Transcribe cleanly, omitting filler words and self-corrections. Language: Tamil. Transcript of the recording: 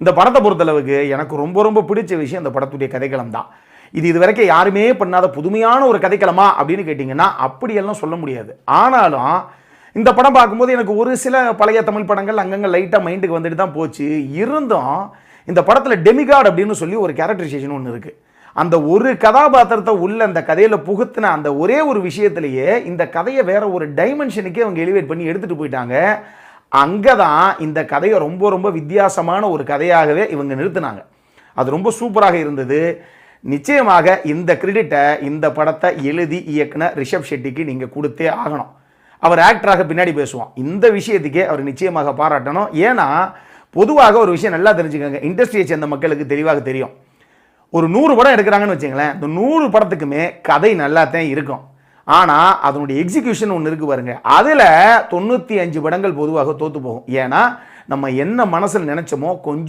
இந்த படத்தை பொறுத்தளவுக்கு எனக்கு ரொம்ப ரொம்ப பிடிச்ச விஷயம் இந்த படத்துடைய கதைக்களம் தான். இது வரைக்கும் யாருமே பண்ணாத புதுமையான ஒரு கதைக்களமா அப்படின்னு கேட்டிங்கன்னா அப்படியெல்லாம் சொல்ல முடியாது. ஆனாலும் இந்த படம் பார்க்கும்போது எனக்கு ஒரு சில பழைய தமிழ் படங்கள் அங்கங்கே லைட்டாக மைண்டுக்கு வந்துட்டு தான் போச்சு. இருந்தும் இந்த படத்தில் டெமிகாட் அப்படின்னு சொல்லி ஒரு கேரக்டரைசேஷன் ஒன்று இருக்குது. அந்த ஒரு கதாபாத்திரத்தை உள்ள அந்த கதையில் புகுத்தின அந்த ஒரே ஒரு விஷயத்திலேயே இந்த கதையை வேற ஒரு டைமென்ஷனுக்கே அவங்க எலிவேட் பண்ணி எடுத்துகிட்டு போயிட்டாங்க. அங்கே தான் இந்த கதையை ரொம்ப ரொம்ப வித்தியாசமான ஒரு கதையாகவே இவங்க நிறுத்தினாங்க. அது ரொம்ப சூப்பராக இருந்தது. நிச்சயமாக இந்த கிரெடிட்டை இந்த படத்தை எழுதி இயக்குன ரிஷப் ஷெட்டிக்கு நீங்கள் கொடுத்தே ஆகணும். அவர் ஆக்டராக பின்னாடி பேசுவோம், இந்த விஷயத்துக்கே அவர் நிச்சயமாக பாராட்டணும். ஏன்னா பொதுவாக ஒரு விஷயம் நல்லா தெரிஞ்சுக்கோங்க, இண்டஸ்ட்ரியை சேர்ந்த மக்களுக்கு தெளிவாக தெரியும். ஒரு 100 படம் எடுக்கிறாங்கன்னு வச்சுங்களேன், இந்த 100 படத்துக்குமே கதை நல்லா தான் இருக்கும். ஆனால் அதனுடைய எக்ஸிக்யூஷன் ஒன்று இருக்குது பாருங்க, அதில் 95 படங்கள் பொதுவாக தோற்று போகும். ஏன்னா நம்ம என்ன மனசில் நினைச்சோமோ கொஞ்சம்